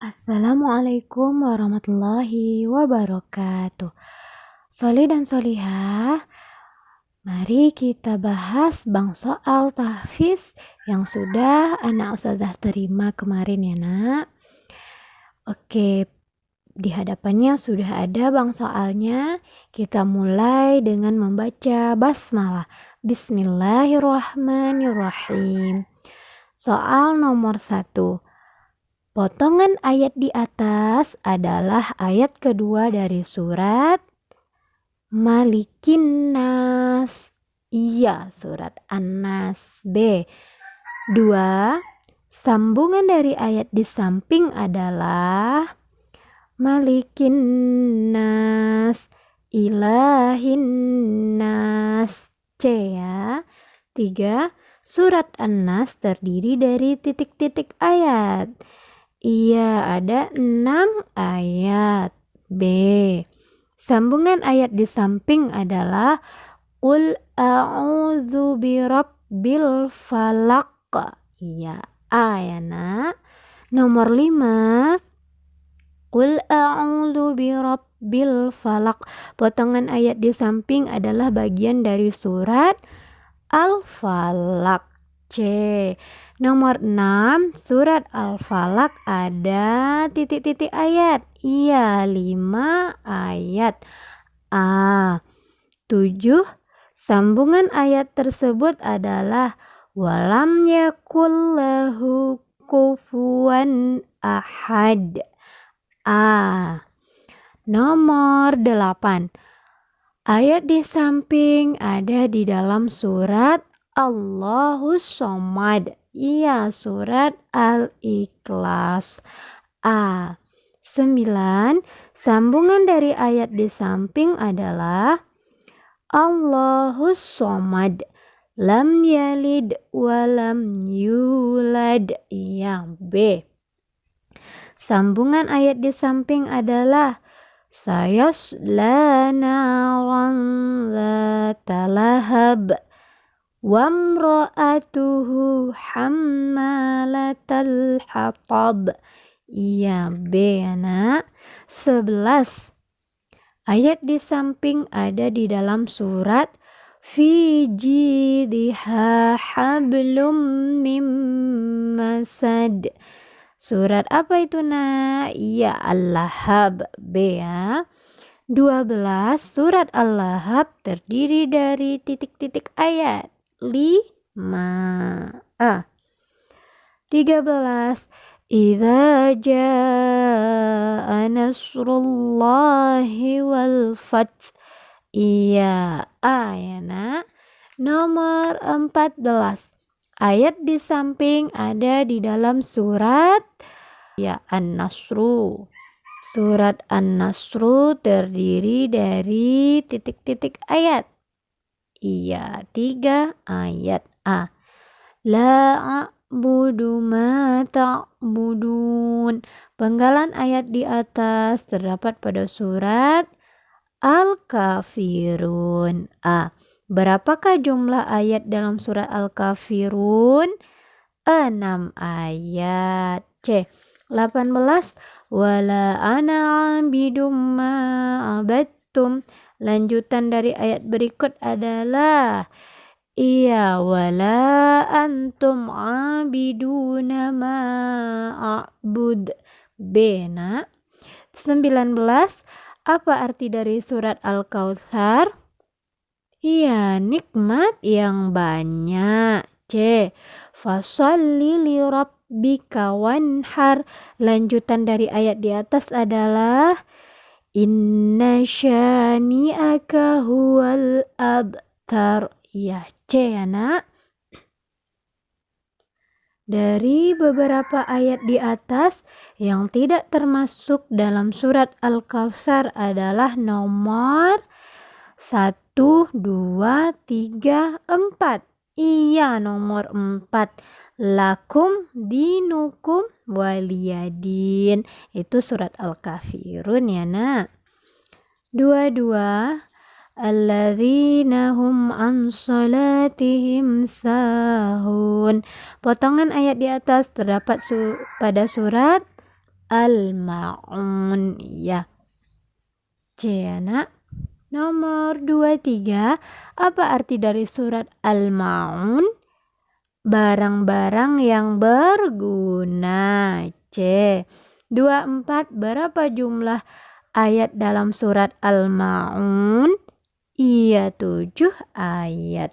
Assalamualaikum warahmatullahi wabarakatuh. Soli dan solihah, mari kita bahas bang soal tahfiz yang sudah anak ustazah terima kemarin ya nak. Oke, di hadapannya sudah ada bang soalnya. Kita mulai dengan membaca basmalah. Bismillahirrahmanirrahim. Soal nomor 1. Potongan ayat di atas adalah ayat kedua dari surat Malikin Nas. Iya, surat An-Nas. B. 2. Sambungan dari ayat di samping adalah Malikin Nas, Ilahin Nas. C ya. 3. Surat An-Nas terdiri dari titik-titik ayat. Iya, ada 6 ayat. B. Sambungan ayat di samping adalah Qul a'udzu birabbil falaq. Iya, A ya nak. Nomor 5. Qul a'udzu birabbil falaq. Potongan ayat di samping adalah bagian dari surat Al-Falaq. C. Nomor 6, surat Al-Falaq ada titik-titik ayat. Iya, 5 ayat. A. 7. Sambungan ayat tersebut adalah walam yakul lahu kufuwan ahad. A. Nomor 8. Ayat di samping ada di dalam surat Allahus Shomad. Iya, surat Al-Ikhlas. A. 9. Sambungan dari ayat di samping adalah Allahus Shomad. Lam yalid walam yulad. Iya, B. Sambungan ayat di samping adalah sayasla naran dzata lahab wamra'atuhu hammalatal hatab. Iya, B ya nak. 11. Ayat di samping ada di dalam surat fi jidha hablum mim masad. Surat apa itu nak? Iya, Al-Lahab. B ya. 12. Surat Al-Lahab terdiri dari titik-titik ayat. 5. A. 13. Idza jaa nasrullahi wal fath. Iya, A ya nak. Nomor 14. Ayat di samping ada di dalam surat ya An-Nasru. Surat An-Nasru terdiri dari titik-titik ayat. Iya, 3 ayat. A. La a'budu ma ta'budun. Penggalan ayat di atas terdapat pada surat Al-Kafirun. A. Berapakah jumlah ayat dalam surat Al-Kafirun? 6 ayat. C. 18. Wala ana abidum ma abattum. Lanjutan dari ayat berikut adalah iya, wala antum abiduna ma a'bud. B nak. 19. Apa arti dari surat Al-Kautsar? Iya, nikmat yang banyak. C. Fasholli li rabbika wanhar. Lanjutan dari ayat di atas adalah inna syani'aka huwal abtar. Ya, C ya nak. Dari beberapa ayat di atas yang tidak termasuk dalam surat Al-Kautsar adalah nomor 1, 2, 3, 4. Iya, nomor 4. Lakum dinukum waliyadin. Itu surat Al-Kafirun ya nak. 22. Alladzina hum an salatihim sahun. Potongan ayat di atas terdapat pada surat Al-ma'un. Ya. C ya nak. Nomor 23. Apa arti dari surat Al-ma'un? Barang-barang yang berguna. C. 24. Berapa jumlah ayat dalam surat Al-ma'un? Iya, 7 ayat.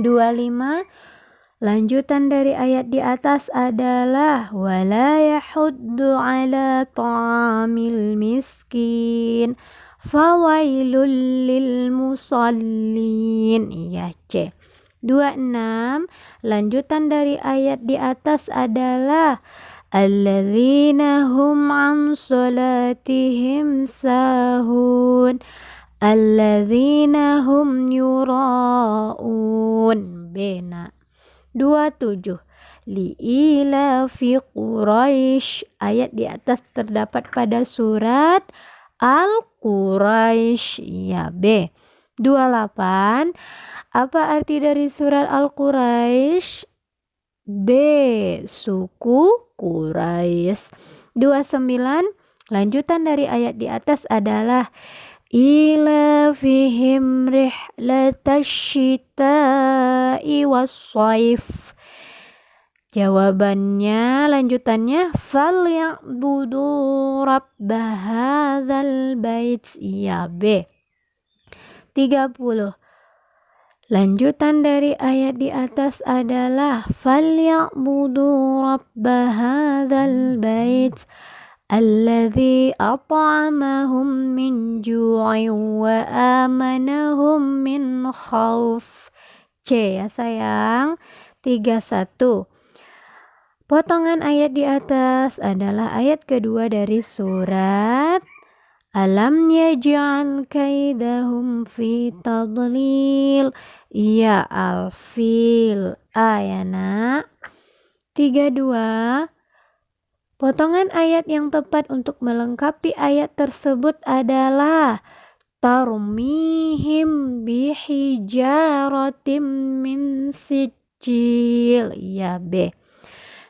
25. Lanjutan dari ayat di atas adalah wala yahuddu ala ta'amil miskin fawailul lil musallin. Iya, C. 26. Lanjutan dari ayat di atas adalah alladzina hum an salatihim sahun alladzina hum yura'un. Bena. 27. Li'ila fi Quraisy. Ayat di atas terdapat pada surat Al-Quraisy. Ya, B. 28. Apa arti dari surat Al-Quraisy? B. Suku Quraisy. 29. Lanjutan dari ayat di atas adalah ila fihim rihlatasyita'i was-shaif. Jawabannya, lanjutannya falyabudu rabba hadzal bait. Ya, B. 30. Lanjutan dari ayat di atas adalah falyabudu rabba hadzal bait alladzi at'amahum min ju'in wa amanahum min khauf. C ya sayang. 31. Potongan ayat di atas adalah ayat kedua dari surat Alam yaj'al kaidahum fi tadlil. Iya, al-fil. Ayana. 32. Potongan ayat yang tepat untuk melengkapi ayat tersebut adalah tarmihim bihijaratim min sijil. Iya, B.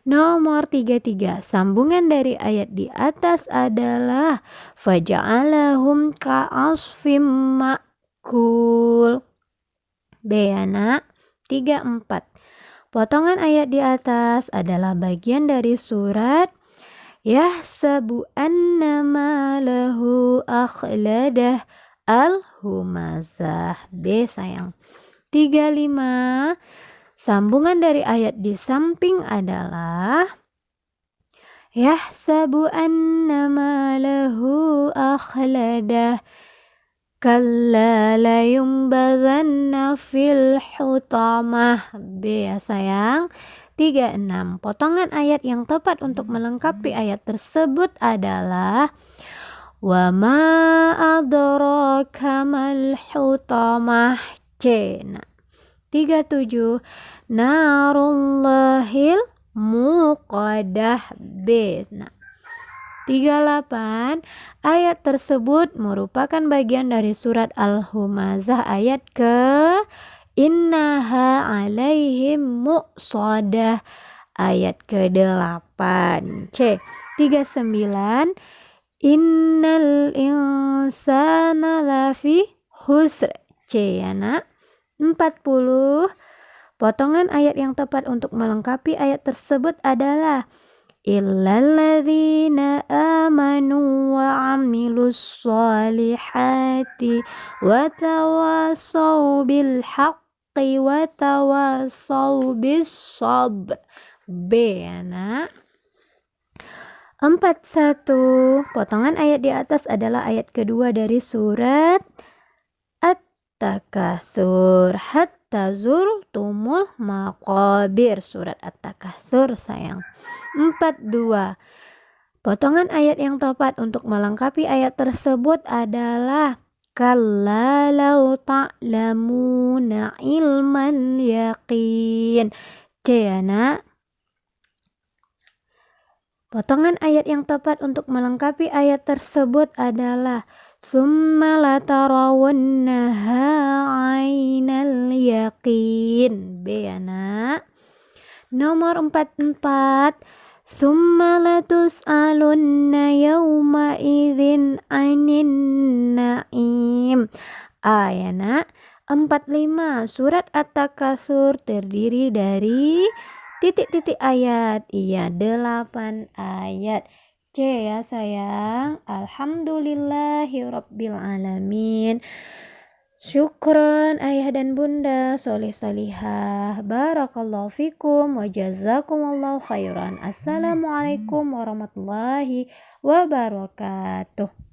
Nomor 33. Sambungan dari ayat di atas adalah faja'alahum ka'asfim ma'kul. B ya nak. 34. Potongan ayat di atas adalah bagian dari surat yahsabu annama lahu akhladah al-humazah. B sayang. 35. Sambungan dari ayat di samping adalah yahsabu annama lahu akhladah kalla layumbazanna fil hutamah. B ya sayang. 36. Potongan ayat yang tepat untuk melengkapi ayat tersebut adalah wa ma adraka mal hutamah. C. 37. Narullahil muqadah. B. 38. Ayat tersebut merupakan bagian dari surat Al-Humazah ayat ke innaha alaihim muqsadah ayat ke-8. C. 39. Innal insana lafi khusr. C ya nak. 40. Potongan ayat yang tepat untuk melengkapi ayat tersebut adalah illalladzina amanu wa amilus solihati wa tawasaw bil haqqi wa tawasaw bis sabr. B ya nak. 41. Potongan ayat di atas adalah ayat kedua dari surat At-Takatsur. Hatta zurtumul maqabir. Surat At-Takatsur sayang. 42. Potongan ayat yang tepat untuk melengkapi ayat tersebut adalah kalla law ta'lamuna ilmal yaqin. C ya nak. Potongan ayat yang tepat untuk melengkapi ayat tersebut adalah summa latarawunnaha ainal yaqin. B ya nak. Nomor 44. Summa latus'alunna yawma idzin 'anin na'im. Ayat 45. Surat At-Takatsur terdiri dari titik-titik ayat. Iya, 8 ayat. C ya sayang. Alhamdulillahirabbil alamin. Syukron ayah dan bunda, soleh solihah. Barakallahu fikum wa jazakumullahu khairan. Assalamualaikum warahmatullahi wabarakatuh.